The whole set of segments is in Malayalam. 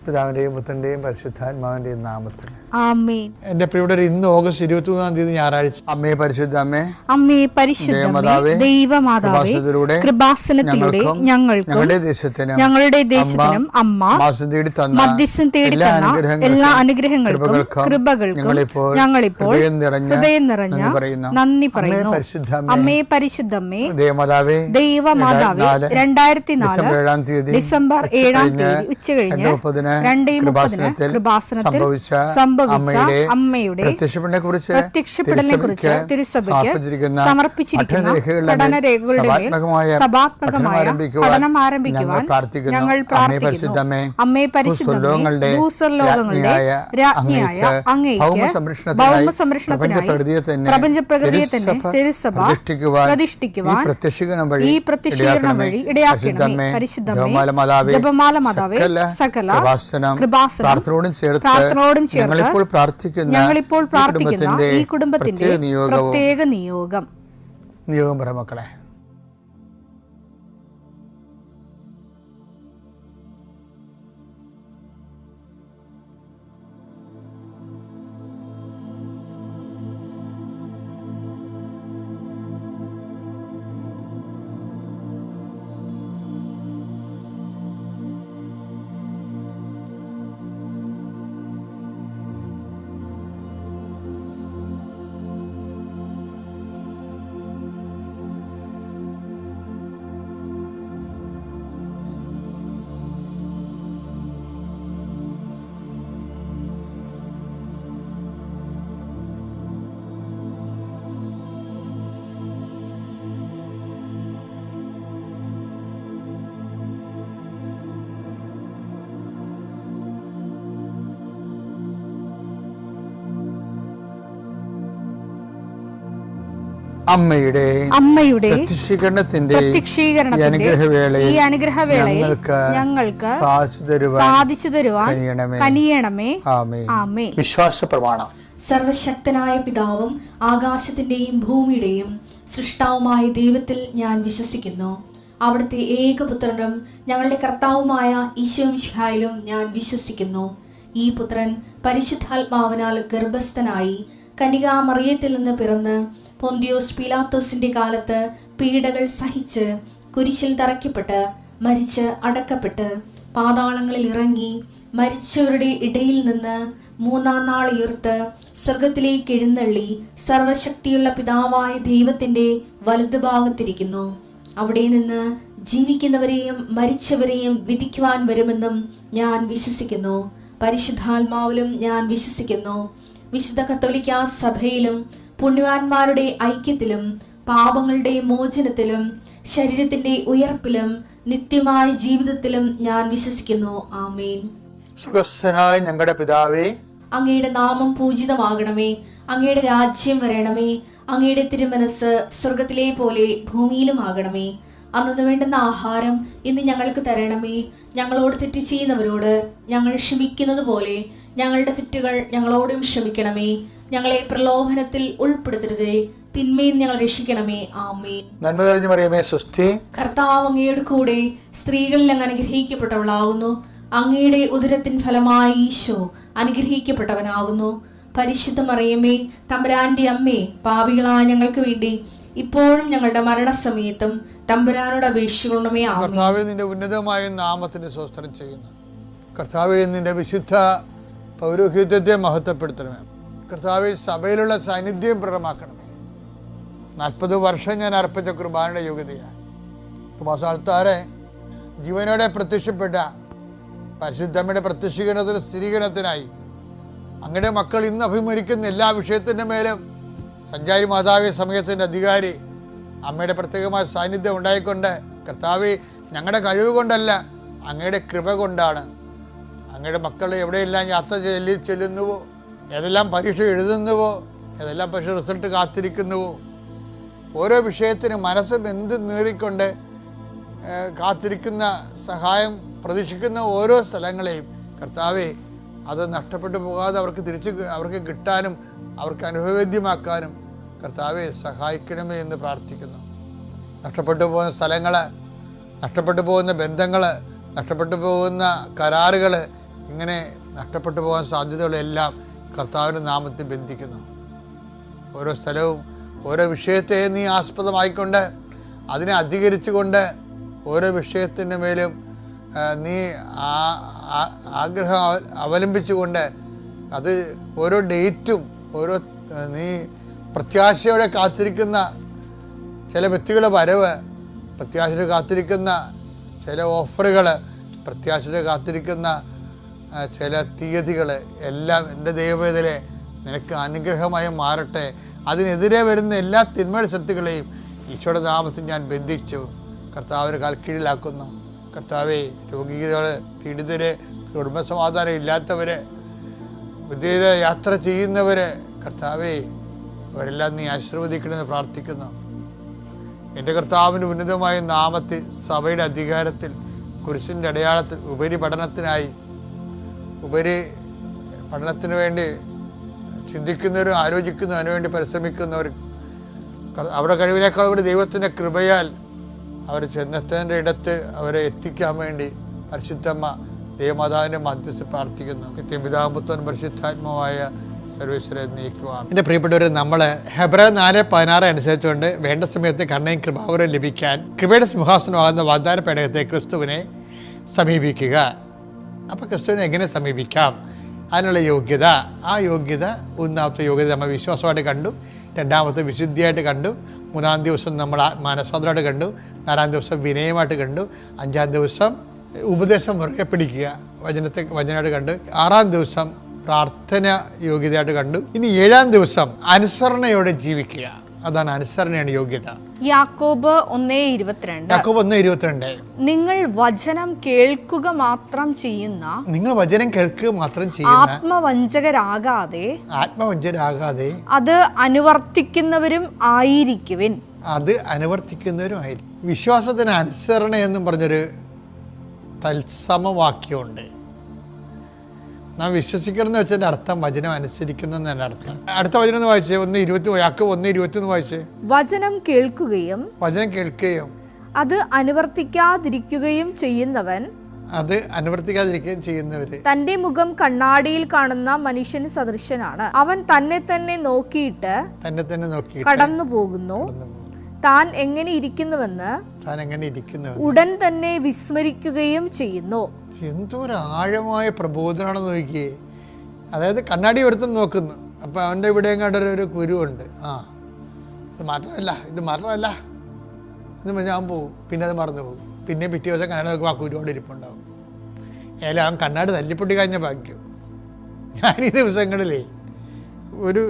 പിതാവിൻ്റെയും പുത്രൻ്റെയും പരിശുദ്ധാത്മാവിൻ്റെയും നാമത്തിൽ ആമേൻ. എന്റെ പ്രിയപ്പെട്ടവരെ, ഇന്ന് ഓഗസ്റ്റ് 23 ഞായറാഴ്ച. അമ്മേ പരിശുദ്ധ അമ്മേ, അമ്മേ പരിശുദ്ധമേ, ദൈവമാതാവേ, കൃപാസനത്തിലൂടെ ഞങ്ങൾക്കും ഞങ്ങളുടെ ദേശത്തിനും അമ്മ മധ്യസ്ഥം തേടി തന്ന എല്ലാ അനുഗ്രഹങ്ങൾക്കും കൃപകൾക്കും ഞങ്ങളിപ്പോൾ ഹൃദയം നിറഞ്ഞ നന്ദി പറയുന്നു. അമ്മേ പരിശുദ്ധമേ, ദൈവമാതാവേ, 2004 ഡിസംബർ 7 ഉച്ചകഴിഞ്ഞ് 2:30 കൃപാസനത്തിൽ സംഭവിച്ച അമ്മയുടെ പ്രത്യക്ഷപ്പെടലിനെ കുറിച്ച് തിരുസഭയ്ക്ക് സമർപ്പിച്ചിരിക്കുന്ന പഠനരേഖകളുടെ മേൽ സഭാത്മകമായ പഠനം ആരംഭിക്കുവാൻ ഞങ്ങൾ പ്രാർത്ഥിക്കുന്നു. അമ്മേ പരിശുദ്ധമേ, ഭൂസ്വർലോകങ്ങളുടെ രാജ്ഞിയായ അങ്ങേയ്ക്ക് ഭൗമസംരക്ഷണത്തിനായി പ്രപഞ്ചപ്രകൃതിയെ തന്നെ തിരുസഭ പ്രതിഷ്ഠിക്കുവാൻ ഈ പ്രത്യക്ഷീകരണം വഴി ഇടയാക്കണമേ. പരിശുദ്ധമേ, ജപമാല മാതാവേ, സകല കൃപാസനം പ്രാർത്ഥനയോടും ചേർത്ത് ഞങ്ങളിപ്പോൾ പ്രാർത്ഥിക്കുന്ന ഈ കുടുംബത്തിന്റെ പ്രത്യേക നിയോഗം പറ മക്കളെ. അമ്മയുടെ പ്രത്യക്ഷീകരണത്തിന്റെ ഈ അനുഗ്രഹവേളയിൽ ഞങ്ങൾക്ക് സാധിച്ചു തരുവാൻ കനിയണമേ. ആമേൻ. വിശ്വാസ പ്രമാണം. സർവശക്തനായ പിതാവും ആകാശത്തിന്റെയും ഭൂമിയുടെയും സൃഷ്ടാവുമായ ദൈവത്തിൽ ഞാൻ വിശ്വസിക്കുന്നു. അവിടുത്തെ ഏകപുത്രനും ഞങ്ങളുടെ കർത്താവുമായ ഈശോ മിശിഹായിലും ഞാൻ വിശ്വസിക്കുന്നു. ഈ പുത്രൻ പരിശുദ്ധാത്മാവിനാൽ ഗർഭസ്ഥനായി കന്യകാമറിയത്തിൽ നിന്ന് പിറന്ന് പൊന്തിയോസ് പീലാത്തോസിന്റെ കാലത്ത് പീഡകൾ സഹിച്ച് കുരിശിൽ തറയ്ക്കപ്പെട്ട് മരിച്ച് അടക്കപ്പെട്ട് പാതാളങ്ങളിൽ ഇറങ്ങി മരിച്ചവരുടെ ഇടയിൽ നിന്ന് 3-ാം നാൾ ഉയർത്ത് സ്വർഗത്തിലേക്ക് എഴുന്നള്ളി സർവശക്തിയുള്ള പിതാവായ ദൈവത്തിന്റെ വലതുഭാഗത്തിരിക്കുന്നു. അവിടെ നിന്ന് ജീവിക്കുന്നവരെയും മരിച്ചവരെയും വിധിക്കുവാൻ വരുമെന്നും ഞാൻ വിശ്വസിക്കുന്നു. പരിശുദ്ധാത്മാവിലും ഞാൻ വിശ്വസിക്കുന്നു. വിശുദ്ധ കത്തോലിക്കാ സഭയിലും പുണ്യവാന്മാരുടെ ഐക്യത്തിലും പാപങ്ങളുടെ മോചനത്തിലും ശരീരത്തിന്റെ ഉയർപ്പിലും നിത്യമായ ജീവിതത്തിലും ഞാൻ വിശ്വസിക്കുന്നു. ആമേൻ. സുഖസ്ഥനായ ഞങ്ങളുടെ പിതാവേ, അങ്ങയുടെ നാമം പൂജിതമാകണമേ. അങ്ങയുടെ രാജ്യം വരണമേ. അങ്ങയുടെ തിരുമനസ് സ്വർഗത്തിലെ പോലെ ഭൂമിയിലും ആകണമേ. അന്നു വേണ്ടുന്ന ആഹാരം ഇന്ന് ഞങ്ങൾക്ക് തരണമേ. ഞങ്ങളോട് തെറ്റ് ചെയ്യുന്നവരോട് ഞങ്ങൾ ക്ഷമിക്കുന്നത് പോലെ ഞങ്ങളുടെ തെറ്റുകൾ ഞങ്ങളോടും ക്ഷമിക്കണമേ. ഞങ്ങളെ പ്രലോഭനത്തിൽ ഉൾപ്പെടുത്തരുതേ, തിന്മയിൽ ഞങ്ങൾ രക്ഷിക്കണമേ. ആമേൻ. നന്മ നിറഞ്ഞ മറിയമേ, സ്വസ്തി. കർത്താവ് അങ്ങയുടെ കൂടെ സ്ത്രീകളിൽ അങ്ങ് അനുഗ്രഹിക്കപ്പെട്ടവളാകുന്നു. അങ്ങയുടെ ഉദരത്തിൻ ഫലമായി ഈശോ അനുഗ്രഹിക്കപ്പെട്ടവനാകുന്നു. പരിശുദ്ധ മറിയമേ, തമ്പുരാന്റെ അമ്മേ, പാപികളായ ഞങ്ങൾക്ക് വേണ്ടി ഇപ്പോഴും ഞങ്ങളുടെ മരണസമയത്തും തമ്പുരാനോട് അപേക്ഷിക്കണമേ. കർത്താവേ, നിന്റെ ഉന്നതമായ നാമത്തിന് സ്തോത്രം ചെയ്യുന്നു. കർത്താവേ, നിന്റെ വിശുദ്ധ പൗരോഹിത്യത്തെ മഹത്വപ്പെടുത്തണമേ. കർത്താവേ, സഭയിലുള്ള സാന്നിധ്യം പ്രകടമാക്കണമേ. 40 വർഷം ഞാൻ അർപ്പിച്ച കുർബാനയുടെ യോഗ്യതയാണ്. കുമാസാൽത്താരെ ജീവനോടെ പ്രത്യക്ഷപ്പെട്ട പരിശുദ്ധമ്മയുടെ പ്രത്യക്ഷീകരണത്തിന് സ്ഥിരീകരണത്തിനായി അങ്ങയുടെ മക്കൾ ഇന്ന് അഭിമുഖിക്കുന്ന എല്ലാ വിഷയത്തിൻ്റെ മേലും സഞ്ചാരി മാതാവി സമയത്തിൻ്റെ അധികാരി അമ്മയുടെ പ്രത്യേകമായ സാന്നിധ്യം ഉണ്ടായിക്കൊണ്ട്, കർത്താവേ, ഞങ്ങളുടെ കഴിവ് കൊണ്ടല്ല, അങ്ങയുടെ കൃപ കൊണ്ടാണ്. അങ്ങയുടെ മക്കൾ എവിടെയെല്ലാം യാത്ര ചെല്ലുന്നുവോ, ഏതെല്ലാം പരീക്ഷ എഴുതുന്നുവോ, ഏതെല്ലാം പക്ഷേ റിസൾട്ട് കാത്തിരിക്കുന്നുവോ, ഓരോ വിഷയത്തിന് മനസ്സും എന്ത് നേറിക്കൊണ്ട് കാത്തിരിക്കുന്ന സഹായം പ്രതീക്ഷിക്കുന്ന ഓരോ സ്ഥലങ്ങളെയും കർത്താവേ, അത് നഷ്ടപ്പെട്ടു പോകാതെ അവർക്ക് കിട്ടാനും അവർക്ക് അനുഭവവേദ്യമാക്കാനും കർത്താവെ സഹായിക്കണമേ എന്ന് പ്രാർത്ഥിക്കുന്നു. നഷ്ടപ്പെട്ടു പോകുന്ന സ്ഥലങ്ങൾ, നഷ്ടപ്പെട്ടു പോകുന്ന ബന്ധങ്ങൾ, നഷ്ടപ്പെട്ടു പോകുന്ന കരാറുകൾ ഇങ്ങനെ നഷ്ടപ്പെട്ടു പോകാൻ സാധ്യതയുള്ള എല്ലാം കർത്താവിൻ്റെ നാമത്തിൽ ബന്ധിക്കുന്നു. ഓരോ സ്ഥലവും ഓരോ വിഷയത്തെ നീ ആസ്പദമായിക്കൊണ്ട് അതിനെ അധികരിച്ചുകൊണ്ട് ഓരോ വിഷയത്തിൻ്റെ മേലും നീ ആഗ്രഹം അവലംബിച്ചുകൊണ്ട് അത് ഓരോ ഡേറ്റും ഓരോ നീ പ്രത്യാശയോടെ കാത്തിരിക്കുന്ന ചില വ്യക്തികളുടെ വരവ്, പ്രത്യാശയോടെ കാത്തിരിക്കുന്ന ചില ഓഫറുകൾ, പ്രത്യാശയോടെ കാത്തിരിക്കുന്ന ചില തീയതികൾ എല്ലാം എൻ്റെ ദൈവവേദനെ നിനക്ക് അനുഗ്രഹമായി മാറട്ടെ. അതിനെതിരെ വരുന്ന എല്ലാ തിന്മയുടെ ശക്തികളെയും ഈശോയുടെ നാമത്തിൽ ഞാൻ ബന്ധിച്ചു കർത്താവിനെ കാൽക്കീഴിലാക്കുന്നു. കർത്താവെ, രോഗികൾ, പീഡിതര്, കുടുംബസമാധാനം ഇല്ലാത്തവര്, വിദേശ യാത്ര ചെയ്യുന്നവര്, കർത്താവെ അവരെല്ലാം നീ ആശീർവദിക്കണമെന്ന് പ്രാർത്ഥിക്കുന്നു. എൻ്റെ കർത്താവിൻ്റെ ഉന്നതമായ നാമത്തിൽ സഭയുടെ അധികാരത്തിൽ കുരിശിൻ്റെ അടയാളത്തിൽ ഉപരി പഠനത്തിന് വേണ്ടി ചിന്തിക്കുന്നവരും ആലോചിക്കുന്നവരും അതിനുവേണ്ടി പരിശ്രമിക്കുന്നവരും അവരുടെ കഴിവിനേക്കാൾ ഒരു ദൈവത്തിൻ്റെ കൃപയാൽ അവർ ചെന്നെത്തേണ്ട ഇടത്ത് അവരെ എത്തിക്കാൻ വേണ്ടി പരിശുദ്ധമ്മ ദൈവമാതാവിൻ്റെ മധ്യസ്ഥ പ്രാർത്ഥിക്കുന്നു. നിത്യപിതാവും പുത്രനും പരിശുദ്ധാത്മാവായ സർവേശ്വരൻ നീക്കുവാൻ. എൻ്റെ പ്രിയപ്പെട്ടവർ, നമ്മൾ ഹെബ്രായർ 4:16 അനുസരിച്ചുകൊണ്ട് വേണ്ട സമയത്ത് കരുണയും കൃപാവരവും ലഭിക്കാൻ കൃപയുടെ സിംഹാസനമാകുന്ന വാഗ്ദാന പേടകത്തെ ക്രിസ്തുവിനെ സമീപിക്കുക. അപ്പോൾ ക്രിസ്തുവിനെ എങ്ങനെ സമീപിക്കാം? അതിനുള്ള യോഗ്യത, ആ യോഗ്യത, ഒന്നാമത്തെ യോഗ്യത നമ്മൾ വിശ്വാസമായിട്ട് കണ്ടു, രണ്ടാമത്തെ വിശുദ്ധിയായിട്ട് കണ്ടു, മൂന്നാം ദിവസം നമ്മൾ മാനസാന്തരമായിട്ട് കണ്ടു, നാലാം ദിവസം വിനയമായിട്ട് കണ്ടു, അഞ്ചാം ദിവസം ഉപദേശം മുറുകെ പിടിക്കുക വചനമായിട്ട് കണ്ടു, ആറാം ദിവസം പ്രാർത്ഥന യോഗ്യതയായിട്ട് കണ്ടു. ഇനി ഏഴാം ദിവസം അനുസരണയോടെ ജീവിക്കുക. അതാണ് അനുസരണയാണ് യോഗ്യത. യാക്കോബ് 1:22 നിങ്ങൾ വചനം കേൾക്കുക മാത്രം ചെയ്യുന്ന ആത്മവഞ്ചകരാകാതെ അത് അനുവർത്തിക്കുന്നവരും ആയിരിക്കുവിൻ. വിശ്വാസത്തിന് അനുസരണ എന്നും പറഞ്ഞൊരു തത്സമവാക്യമുണ്ട്. നാം വിശ്വസിക്കണം എന്ന് വെച്ചതിൻ്റെ അർത്ഥം വചനം അനുസരിക്കുന്നതിൻ്റെ അർത്ഥം. അടുത്ത വചനം ഒന്ന് വായിച്ചേ, 1:21 വായിച്ചേ. വചനം കേൾക്കുകയും അത് അനുവർത്തിക്കാതിരിക്കുകയും ചെയ്യുന്നവര് തന്റെ മുഖം കണ്ണാടിയിൽ കാണുന്ന മനുഷ്യന് സദൃശനാണ്. അവൻ തന്നെ തന്നെ നോക്കിയിട്ട് കടന്നു പോകുന്നു. താൻ എങ്ങനെ ഇരിക്കുന്നുവെന്ന് ഉടൻ തന്നെ വിസ്മരിക്കുകയും ചെയ്യുന്നു. എന്തൊരു ആഴമായ പ്രബോധനമാണെന്ന് നോക്കിയേ. അതായത് കണ്ണാടി എടുത്ത് നോക്കുന്നു, അപ്പം അവൻ്റെ ഇവിടെയും കണ്ടൊരു കുരുവുണ്ട്. ഇത് മരണമല്ല എന്ന് ഞാൻ പോകും, പിന്നെ അത് മറന്നു പോകും. പിന്നെ പിറ്റേ ദിവസം കണ്ണാടി നോക്കുമ്പോൾ ആ കുരുവോട് ഇരിപ്പുണ്ടാവും. ഏതായാലും അവൻ കണ്ണാടി തല്ലിപ്പൊട്ടി കഴിഞ്ഞ ഭാഗ്യം. ഞാൻ ഈ ദിവസങ്ങളിലേ ഒരു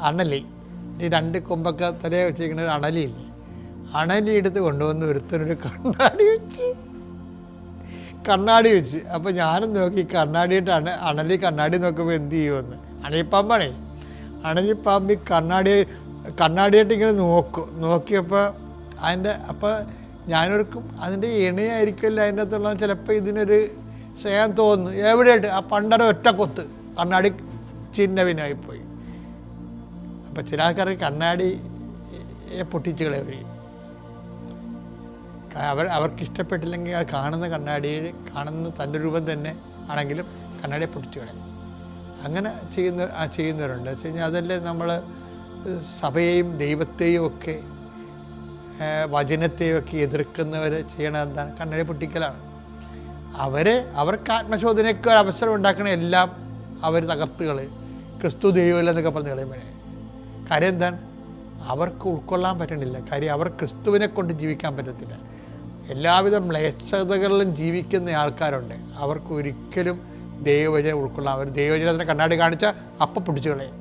അണലി ഈ രണ്ട് കൊമ്പൊക്കെ തലയെ വെച്ചിരിക്കുന്ന ഒരു അണലിയില്ലേ, അണലി എടുത്ത് കൊണ്ടുവന്ന് ഒരുത്തനൊരു കണ്ണാടി വെച്ച്. അപ്പോൾ ഞാനും നോക്കി കണ്ണാടിയിട്ടാണ് അണലി കണ്ണാടി നോക്കുമ്പോൾ എന്ത് ചെയ്യുമെന്ന്. അണലിപ്പാമ്പ് കണ്ണാടിയായിട്ട് ഇങ്ങനെ നോക്കിയപ്പോൾ അപ്പോൾ ഞാനൊരുക്കും അതിൻ്റെ ഇണയായിരിക്കുമല്ലോ അതിൻ്റെ അകത്തുള്ള, ചിലപ്പോൾ ഇതിനൊരു സ്നേഹം തോന്നുന്നു. എവിടെയായിട്ട് ആ പണ്ടര ഒറ്റ കൊത്ത് കണ്ണാടി ചിഹ്നവിനായിപ്പോയി. അപ്പോൾ ചില ആൾക്കാർക്ക് കണ്ണാടിയെ പൊട്ടിച്ച് കളയും. അവർക്ക് ഇഷ്ടപ്പെട്ടില്ലെങ്കിൽ അത് കാണുന്ന തൻ്റെ രൂപം തന്നെ ആണെങ്കിലും കണ്ണാടിയെ പൊട്ടിച്ച് കളയും. അങ്ങനെ ചെയ്യുന്നവരുണ്ട്. വെച്ച് കഴിഞ്ഞാൽ അതല്ലേ നമ്മൾ സഭയെയും ദൈവത്തെയും ഒക്കെ വചനത്തെയും ഒക്കെ എതിർക്കുന്നവർ ചെയ്യണത് എന്താണ്? കണ്ണാടി പൊട്ടിക്കലാണ്. അവർക്ക് ആത്മശോധനയ്ക്ക് ഒരു അവസരം ഉണ്ടാക്കണ എല്ലാം അവർ തകർത്തുകൾ ക്രിസ്തു ദൈവമില്ല എന്നൊക്കെ പറഞ്ഞ് കളയുമ്പോഴേ കാര്യം എന്താണ്? അവർക്ക് ഉൾക്കൊള്ളാൻ പറ്റണില്ല. കാര്യം അവർ ക്രിസ്തുവിനെ കൊണ്ട് ജീവിക്കാൻ പറ്റത്തില്ല. എല്ലാവിധ മ്ലേച്ഛതകളിലും ജീവിക്കുന്ന ആൾക്കാരുണ്ട്. അവർക്ക് ഒരിക്കലും ദൈവവചനം ഉൾക്കൊള്ളാൻ, അവർ ദൈവവചനത്തിന് കണ്ണാടി കാണിച്ചാൽ അപ്പം പിടിച്ചു കളയും,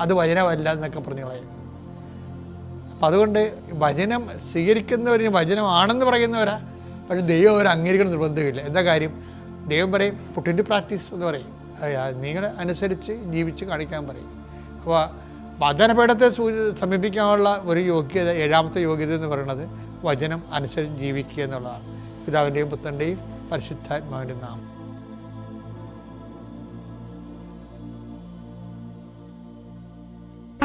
അത് വചനമല്ല എന്നൊക്കെ പറഞ്ഞു കളയും. അപ്പം അതുകൊണ്ട് വചനം സ്വീകരിക്കുന്നവരിന് വചനമാണെന്ന് പറയുന്നവരാ, പക്ഷെ ദൈവം അവർ അംഗീകരിക്കണം നിർബന്ധമില്ല. എന്താ കാര്യം? ദൈവം പറയും പുട്ട് ഇൻടു പ്രാക്ടീസ് എന്ന് പറയും, നിങ്ങൾ അനുസരിച്ച് ജീവിച്ച് കാണിക്കാൻ പറയും. അപ്പോൾ വചനപീഠത്തെ സമീപിക്കാനുള്ള ഒരു യോഗ്യത, ഏഴാമത്തെ യോഗ്യത എന്ന് പറയുന്നത് വചനം അനുസരിച്ച് ജീവിക്കുക എന്നുള്ളതാണ്. പിതാവിൻ്റെയും പുത്രൻ്റെയും പരിശുദ്ധാത്മാവിൻ്റെയും നാമം.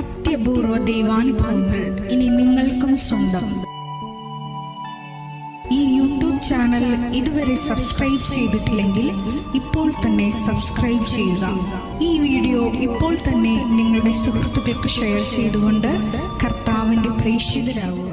അത്യപൂർവ ദൈവാനുഭവങ്ങൾ ഇനി നിങ്ങൾക്കും സ്വന്തം. ഈ യൂട്യൂബ് ചാനൽ ഇതുവരെ സബ്സ്ക്രൈബ് ചെയ്തിട്ടില്ലെങ്കിൽ ഇപ്പോൾ തന്നെ സബ്സ്ക്രൈബ് ചെയ്യുക. ഈ വീഡിയോ ഇപ്പോൾ തന്നെ നിങ്ങളുടെ സുഹൃത്തുക്കൾക്ക് ഷെയർ ചെയ്തുകൊണ്ട് കർത്താവിൻ്റെ പ്രേക്ഷിതരാകുക.